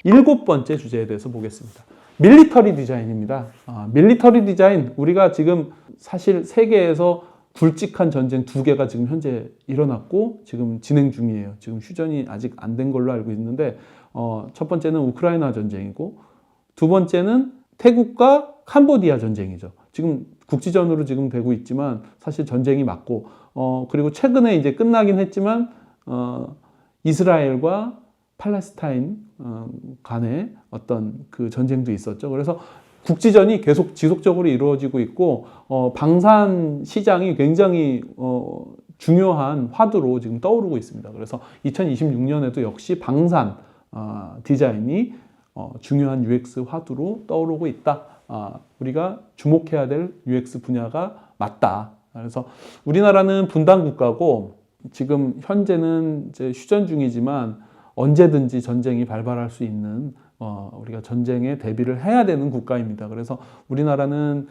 7번째 주제에 대해서 보겠습니다. 밀리터리 디자인입니다. 밀리터리 디자인, 우리가 지금 사실 세계에서 굵직한 전쟁 2개가 지금 현재 일어났고 지금 진행 중이에요. 지금 휴전이 아직 안 된 걸로 알고 있는데 첫 번째는 우크라이나 전쟁이고 두 번째는 태국과 캄보디아 전쟁이죠. 지금 국지전으로 지금 되고 있지만 사실 전쟁이 맞고 그리고 최근에 이제 끝나긴 했지만 이스라엘과 팔레스타인 간의 어떤 그 전쟁도 있었죠. 그래서 국지전이 계속 지속적으로 이루어지고 있고 방산 시장이 굉장히 중요한 화두로 지금 떠오르고 있습니다. 그래서 2026년에도 역시 방산 디자인이 중요한 UX 화두로 떠오르고 있다. 우리가 주목해야 될 UX 분야가 맞다. 그래서 우리나라는 분단 국가고 지금 현재는 이제 휴전 중이지만 언제든지 전쟁이 발발할 수 있는 우리가 전쟁에 대비를 해야 되는 국가입니다. 그래서 우리나라는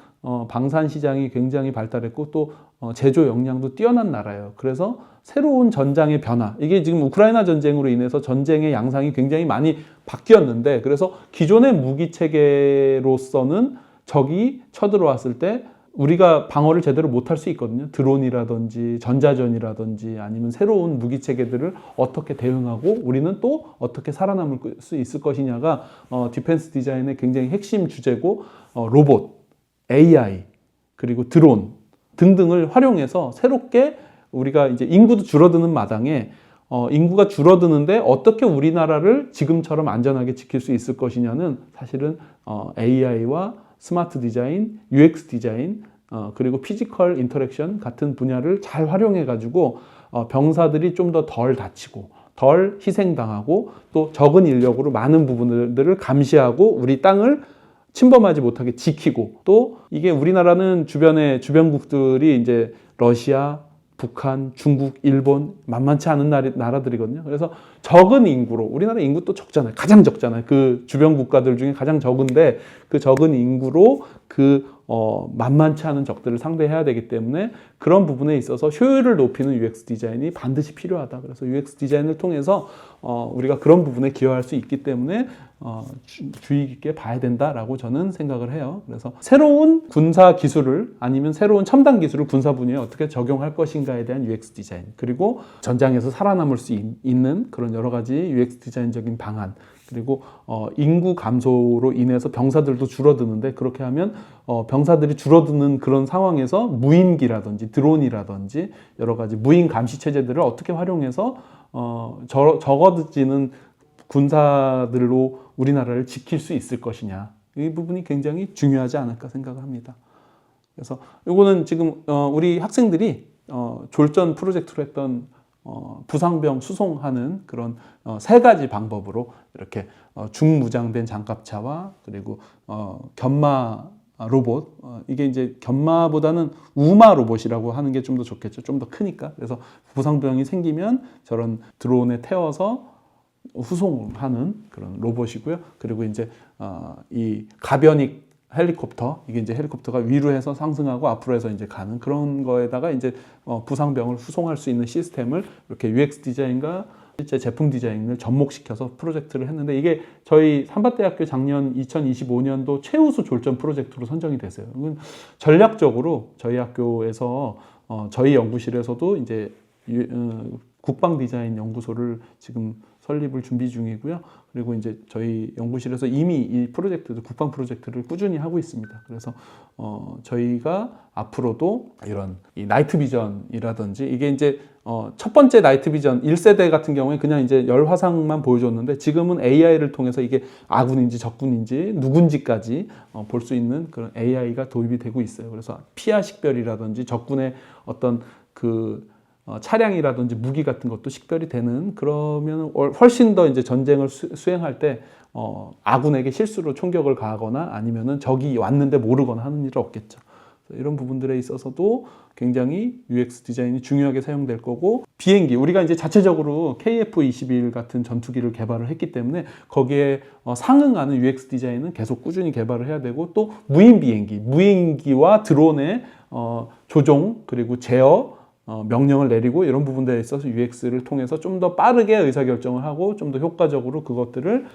방산 시장이 굉장히 발달했고 또 제조 역량도 뛰어난 나라예요. 그래서 새로운 전장의 변화, 이게 지금 우크라이나 전쟁으로 인해서 전쟁의 양상이 굉장히 많이 바뀌었는데, 그래서 기존의 무기 체계로서는 적이 쳐들어왔을 때 우리가 방어를 제대로 못할 수 있거든요. 드론이라든지 전자전이라든지 아니면 새로운 무기 체계들을 어떻게 대응하고 우리는 또 어떻게 살아남을 수 있을 것이냐가 디펜스 디자인의 굉장히 핵심 주제고, 로봇, AI, 그리고 드론 등등을 활용해서 새롭게 우리가 이제 인구도 줄어드는 마당에 인구가 줄어드는데 어떻게 우리나라를 지금처럼 안전하게 지킬 수 있을 것이냐는 사실은 AI와 스마트 디자인, UX 디자인, 그리고 피지컬 인터랙션 같은 분야를 잘 활용해 가지고 병사들이 좀 더 덜 다치고 덜 희생당하고 또 적은 인력으로 많은 부분들을 감시하고 우리 땅을 침범하지 못하게 지키고, 또 이게 우리나라는 주변국들이 이제 러시아, 북한, 중국, 일본 만만치 않은 나라들이거든요. 그래서 적은 인구로, 우리나라 인구 또 적잖아요. 가장 적잖아요. 그 주변 국가들 중에 가장 적은데 그 적은 인구로 만만치 않은 적들을 상대해야 되기 때문에 그런 부분에 있어서 효율을 높이는 UX 디자인이 반드시 필요하다. 그래서 UX 디자인을 통해서 우리가 그런 부분에 기여할 수 있기 때문에 주의 깊게 봐야 된다라고 저는 생각을 해요. 그래서 새로운 군사 기술을 아니면 새로운 첨단 기술을 군사 분야에 어떻게 적용할 것인가에 대한 UX 디자인, 그리고 전장에서 살아남을 수 있는 그런 여러 가지 UX 디자인적인 방안, 그리고 인구 감소로 인해서 병사들도 줄어드는데 그렇게 하면 병사들이 줄어드는 그런 상황에서 무인기라든지 드론이라든지 여러 가지 무인 감시 체제들을 어떻게 활용해서 적어지는 군사들로 우리나라를 지킬 수 있을 것이냐, 이 부분이 굉장히 중요하지 않을까 생각을 합니다. 그래서 이거는 지금 우리 학생들이 졸전 프로젝트로 했던 부상병 수송하는 그런 3가지 방법으로 이렇게 중무장된 장갑차와 그리고 견마 로봇, 이게 이제 견마보다는 우마 로봇이라고 하는 게 좀 더 좋겠죠. 좀 더 크니까. 그래서 부상병이 생기면 저런 드론에 태워서 후송하는 그런 로봇이고요. 그리고 이제 이 가변익 헬리콥터, 이게 이제 헬리콥터가 위로 해서 상승하고 앞으로 해서 이제 가는 그런 거에다가 이제 부상병을 후송할 수 있는 시스템을 이렇게 UX 디자인과 실제 제품 디자인을 접목시켜서 프로젝트를 했는데, 이게 저희 삼바대학교 작년 2025년도 최우수 졸전 프로젝트로 선정이 됐어요. 전략적으로 저희 학교에서 저희 연구실에서도 이제 국방 디자인 연구소를 지금 설립을 준비 중이고요. 그리고 이제 저희 연구실에서 이미 이 프로젝트도 국방 프로젝트를 꾸준히 하고 있습니다. 그래서 저희가 앞으로도 이런 이 나이트 비전이라든지, 이게 이제 첫 번째 나이트 비전 1세대 같은 경우에 그냥 이제 열 화상만 보여줬는데 지금은 AI를 통해서 이게 아군인지 적군인지 누군지까지 볼 수 있는 그런 AI가 도입이 되고 있어요. 그래서 피하 식별이라든지 적군의 어떤 그 차량이라든지 무기 같은 것도 식별이 되는, 그러면 훨씬 더 이제 전쟁을 수행할 때 아군에게 실수로 총격을 가하거나 아니면은 적이 왔는데 모르거나 하는 일은 없겠죠. 이런 부분들에 있어서도 굉장히 UX 디자인이 중요하게 사용될 거고, 비행기, 우리가 이제 자체적으로 KF-21 같은 전투기를 개발을 했기 때문에 거기에 상응하는 UX 디자인은 계속 꾸준히 개발을 해야 되고, 또 무인 비행기, 무인기와 드론의 조종 그리고 제어, 명령을 내리고 이런 부분들에 있어서 UX를 통해서 좀 더 빠르게 의사결정을 하고 좀 더 효과적으로 그것들을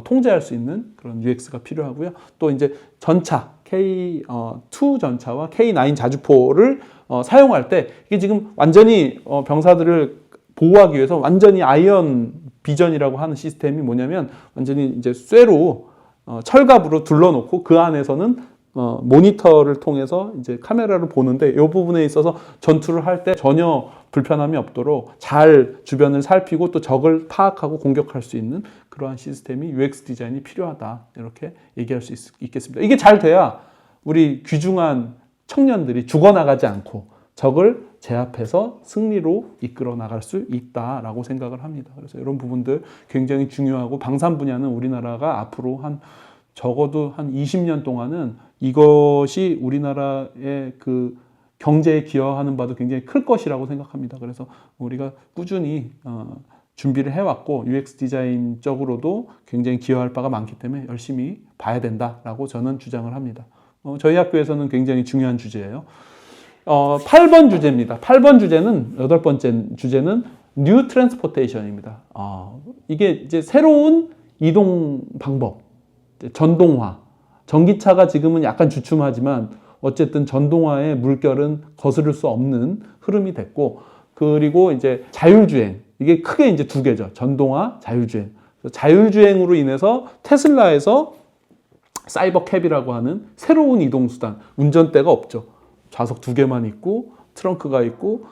통제할 수 있는 그런 UX가 필요하고요. 또 이제 전차 K2 전차와 K9 자주포를 사용할 때 이게 지금 완전히 병사들을 보호하기 위해서 완전히 아이언 비전이라고 하는 시스템이 뭐냐면 완전히 이제 쇠로 철갑으로 둘러놓고 그 안에서는 모니터를 통해서 이제 카메라를 보는데 이 부분에 있어서 전투를 할 때 전혀 불편함이 없도록 잘 주변을 살피고 또 적을 파악하고 공격할 수 있는 그러한 시스템이 UX 디자인이 필요하다. 이렇게 얘기할 수 있겠습니다. 이게 잘 돼야 우리 귀중한 청년들이 죽어나가지 않고 적을 제압해서 승리로 이끌어 나갈 수 있다라고 생각을 합니다. 그래서 이런 부분들 굉장히 중요하고 방산 분야는 우리나라가 앞으로 적어도 한 20년 동안은 이것이 우리나라의 그 경제에 기여하는 바도 굉장히 클 것이라고 생각합니다. 그래서 우리가 꾸준히 준비를 해왔고 UX 디자인적으로도 굉장히 기여할 바가 많기 때문에 열심히 봐야 된다라고 저는 주장을 합니다. 저희 학교에서는 굉장히 중요한 주제예요. 8번 주제입니다. 8번 주제는, 8번째 주제는 New Transportation입니다. 이게 이제 새로운 이동 방법, 전동화. 전기차가 지금은 약간 주춤하지만 어쨌든 전동화의 물결은 거스를 수 없는 흐름이 됐고, 그리고 이제 자율주행. 이게 크게 이제 두 개죠. 전동화, 자율주행. 자율주행으로 인해서 테슬라에서 사이버 캡이라고 하는 새로운 이동수단, 운전대가 없죠. 좌석 2개만 있고 트렁크가 있고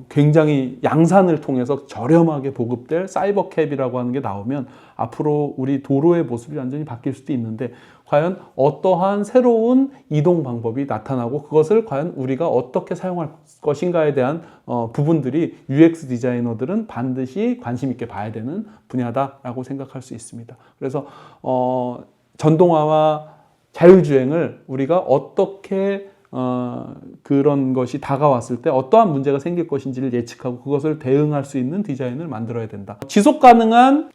굉장히 양산을 통해서 저렴하게 보급될 사이버 캡이라고 하는 게 나오면 앞으로 우리 도로의 모습이 완전히 바뀔 수도 있는데 과연 어떠한 새로운 이동 방법이 나타나고 그것을 과연 우리가 어떻게 사용할 것인가에 대한 부분들이 UX 디자이너들은 반드시 관심 있게 봐야 되는 분야다라고 생각할 수 있습니다. 그래서 전동화와 자율주행을 우리가 어떻게 그런 것이 다가왔을 때 어떠한 문제가 생길 것인지를 예측하고 그것을 대응할 수 있는 디자인을 만들어야 된다. 지속 가능한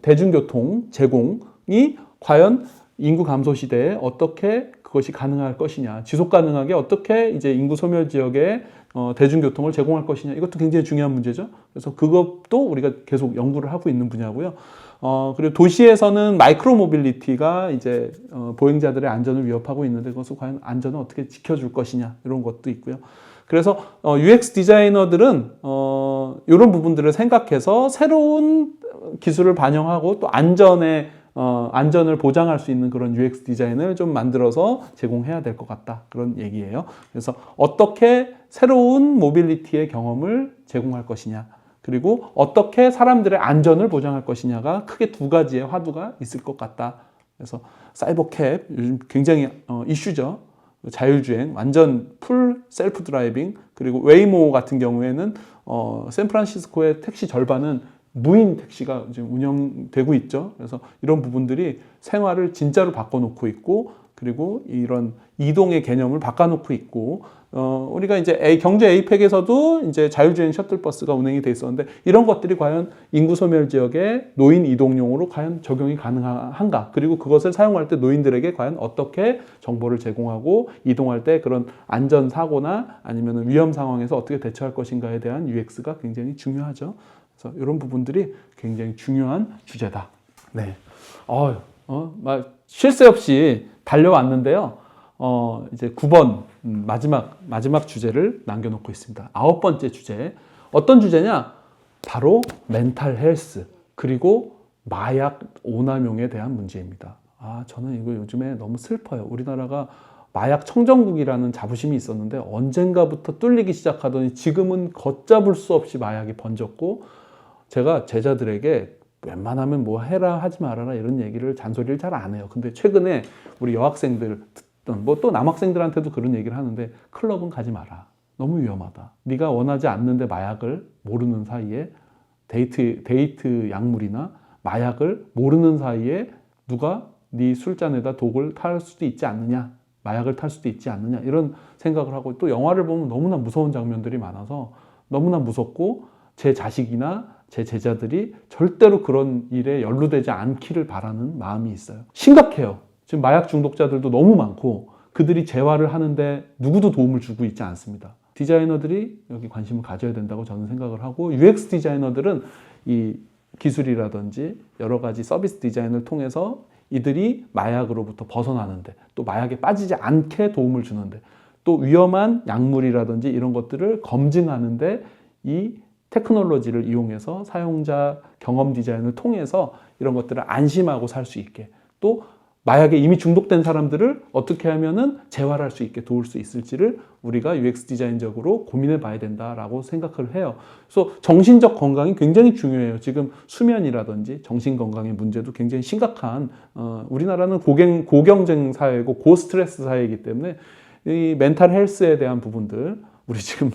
대중교통 제공이 과연 인구 감소 시대에 어떻게 그것이 가능할 것이냐, 지속 가능하게 어떻게 이제 인구 소멸 지역에 대중교통을 제공할 것이냐, 이것도 굉장히 중요한 문제죠. 그래서 그것도 우리가 계속 연구를 하고 있는 분야고요. 그리고 도시에서는 마이크로 모빌리티가 이제 보행자들의 안전을 위협하고 있는데 그것을 과연 안전을 어떻게 지켜줄 것이냐, 이런 것도 있고요. 그래서 UX 디자이너들은 이런 부분들을 생각해서 새로운 기술을 반영하고 또 안전을 보장할 수 있는 그런 UX 디자인을 좀 만들어서 제공해야 될 것 같다, 그런 얘기예요. 그래서 어떻게 새로운 모빌리티의 경험을 제공할 것이냐, 그리고 어떻게 사람들의 안전을 보장할 것이냐가 크게 두 가지의 화두가 있을 것 같다. 그래서 사이버캡 요즘 굉장히 이슈죠. 자율주행, 완전 풀 셀프 드라이빙, 그리고 웨이모 같은 경우에는 샌프란시스코의 택시 절반은 무인 택시가 지금 운영되고 있죠. 그래서 이런 부분들이 생활을 진짜로 바꿔놓고 있고, 그리고 이런 이동의 개념을 바꿔놓고 있고, 우리가 이제 경제 에이펙에서도 이제 자율주행 셔틀버스가 운행이 돼 있었는데 이런 것들이 과연 인구 소멸 지역의 노인 이동용으로 과연 적용이 가능한가? 그리고 그것을 사용할 때 노인들에게 과연 어떻게 정보를 제공하고 이동할 때 그런 안전 사고나 아니면 위험 상황에서 어떻게 대처할 것인가에 대한 UX가 굉장히 중요하죠. 그래서 이런 부분들이 굉장히 중요한 주제다. 네. 쉴 새 없이 달려왔는데요. 이제 9번 마지막 주제를 남겨놓고 있습니다. 9번째 주제. 어떤 주제냐? 바로 멘탈 헬스, 그리고 마약 오남용에 대한 문제입니다. 저는 이거 요즘에 너무 슬퍼요. 우리나라가 마약 청정국이라는 자부심이 있었는데 언젠가부터 뚫리기 시작하더니 지금은 걷잡을 수 없이 마약이 번졌고, 제가 제자들에게 웬만하면 뭐 해라 하지 말아라 이런 얘기를 잔소리를 잘 안 해요. 근데 최근에 우리 여학생들 뭐 또 남학생들한테도 그런 얘기를 하는데 클럽은 가지 마라. 너무 위험하다. 네가 원하지 않는데 마약을 모르는 사이에 데이트 약물이나 마약을 모르는 사이에 누가 네 술잔에다 독을 탈 수도 있지 않느냐, 마약을 탈 수도 있지 않느냐, 이런 생각을 하고, 또 영화를 보면 너무나 무서운 장면들이 많아서 너무나 무섭고 제 자식이나 제 제자들이 절대로 그런 일에 연루되지 않기를 바라는 마음이 있어요. 심각해요. 지금 마약 중독자들도 너무 많고 그들이 재활을 하는데 누구도 도움을 주고 있지 않습니다. 디자이너들이 여기 관심을 가져야 된다고 저는 생각을 하고, UX 디자이너들은 이 기술이라든지 여러 가지 서비스 디자인을 통해서 이들이 마약으로부터 벗어나는데, 또 마약에 빠지지 않게 도움을 주는데, 또 위험한 약물이라든지 이런 것들을 검증하는데 이 테크놀로지를 이용해서 사용자 경험 디자인을 통해서 이런 것들을 안심하고 살 수 있게, 또 마약에 이미 중독된 사람들을 어떻게 하면은 재활할 수 있게 도울 수 있을지를 우리가 UX 디자인적으로 고민해 봐야 된다라고 생각을 해요. 그래서 정신적 건강이 굉장히 중요해요. 지금 수면이라든지 정신 건강의 문제도 굉장히 심각한, 우리나라는 고경쟁 사회고 고스트레스 사회이기 때문에 이 멘탈 헬스에 대한 부분들, 우리 지금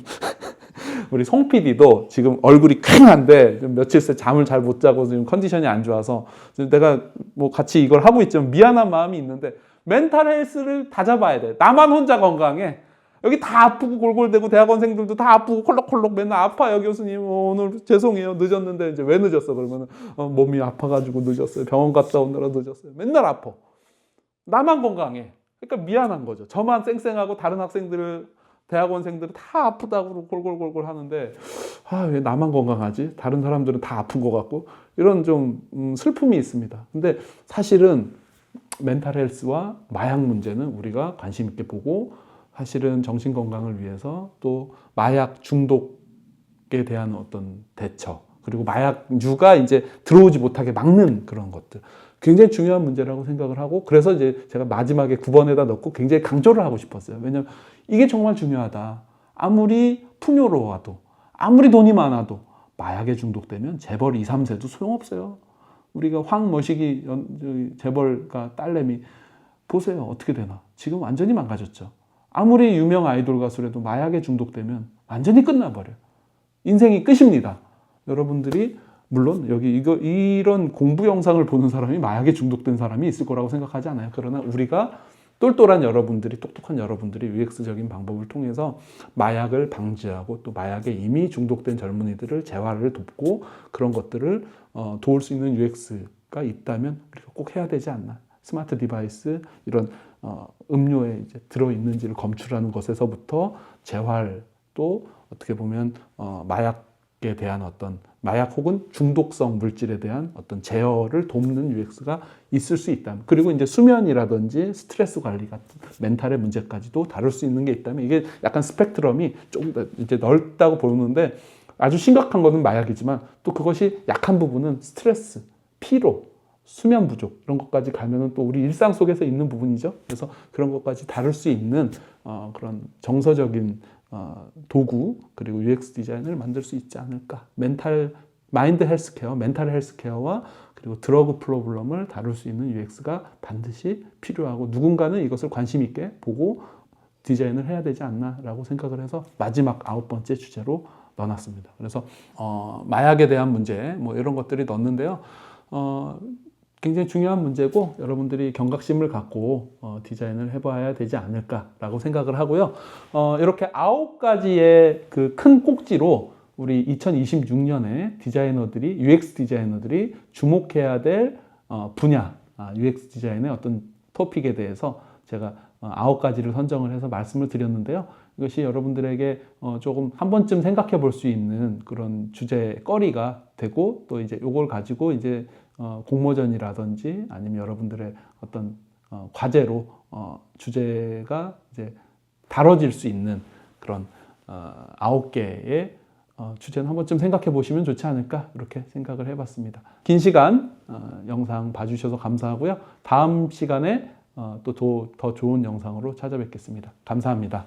우리 송 PD도 지금 얼굴이 퀭한데 며칠 새 잠을 잘 못 자고 지금 컨디션이 안 좋아서 내가 뭐 같이 이걸 하고 있지만 미안한 마음이 있는데, 멘탈 헬스를 다 잡아야 돼. 나만 혼자 건강해. 여기 다 아프고 골골대고 대학원생들도 다 아프고 콜록콜록 맨날 아파요. 교수님 오늘 죄송해요 늦었는데, 이제 왜 늦었어 그러면 몸이 아파가지고 늦었어요. 병원 갔다 오느라 늦었어요. 맨날 아파. 나만 건강해. 그러니까 미안한 거죠. 저만 쌩쌩하고 다른 학생들을 대학원생들은 다 아프다고 골골골골 하는데, 왜 나만 건강하지? 다른 사람들은 다 아픈 것 같고, 이런 좀 슬픔이 있습니다. 근데 사실은 멘탈 헬스와 마약 문제는 우리가 관심 있게 보고, 사실은 정신 건강을 위해서 또 마약 중독에 대한 어떤 대처, 그리고 마약류가 이제 들어오지 못하게 막는 그런 것들, 굉장히 중요한 문제라고 생각을 하고, 그래서 이제 제가 마지막에 9번에다 넣고 굉장히 강조를 하고 싶었어요. 왜냐면 이게 정말 중요하다. 아무리 풍요로워도, 아무리 돈이 많아도 마약에 중독되면 재벌 2, 3세도 소용없어요. 우리가 황머시기 재벌가 딸내미 보세요. 어떻게 되나. 지금 완전히 망가졌죠. 아무리 유명 아이돌 가수라도 마약에 중독되면 완전히 끝나버려요. 인생이 끝입니다. 여러분들이 물론 여기 이런 공부 영상을 보는 사람이 마약에 중독된 사람이 있을 거라고 생각하지 않아요. 그러나 우리가 똘똘한 여러분들이, 똑똑한 여러분들이 UX적인 방법을 통해서 마약을 방지하고, 또 마약에 이미 중독된 젊은이들을 재활을 돕고, 그런 것들을 도울 수 있는 UX가 있다면 우리가 꼭 해야 되지 않나. 스마트 디바이스, 이런 음료에 이제 들어있는지를 검출하는 것에서부터 재활, 또 어떻게 보면 마약에 대한 어떤 마약 혹은 중독성 물질에 대한 어떤 제어를 돕는 UX가 있을 수 있다면, 그리고 이제 수면이라든지 스트레스 관리 같은 멘탈의 문제까지도 다룰 수 있는 게 있다면, 이게 약간 스펙트럼이 조금 더 이제 넓다고 보는데, 아주 심각한 거는 마약이지만 또 그것이 약한 부분은 스트레스, 피로, 수면 부족, 이런 것까지 가면은 또 우리 일상 속에서 있는 부분이죠. 그래서 그런 것까지 다룰 수 있는 그런 정서적인 도구, 그리고 UX 디자인을 만들 수 있지 않을까. 마인드 헬스케어, 멘탈 헬스케어와 그리고 드러그 프로블럼을 다룰 수 있는 UX가 반드시 필요하고, 누군가는 이것을 관심 있게 보고 디자인을 해야 되지 않나라고 생각을 해서 마지막 9번째 주제로 넣어놨습니다. 그래서 마약에 대한 문제, 뭐 이런 것들이 넣었는데요. 굉장히 중요한 문제고, 여러분들이 경각심을 갖고 디자인을 해봐야 되지 않을까라고 생각을 하고요. 이렇게 9가지의 그 큰 꼭지로 우리 2026년에 디자이너들이, UX 디자이너들이 주목해야 될 분야, UX 디자인의 어떤 토픽에 대해서 제가 9가지를 선정을 해서 말씀을 드렸는데요. 이것이 여러분들에게 조금 한 번쯤 생각해 볼 수 있는 그런 주제거리가 되고, 또 이제 이걸 가지고 이제 공모전이라든지 아니면 여러분들의 어떤 과제로 주제가 이제 다뤄질 수 있는 그런 9개의 주제는 한 번쯤 생각해 보시면 좋지 않을까, 이렇게 생각을 해봤습니다. 긴 시간 영상 봐주셔서 감사하고요. 다음 시간에 또 더 좋은 영상으로 찾아뵙겠습니다. 감사합니다.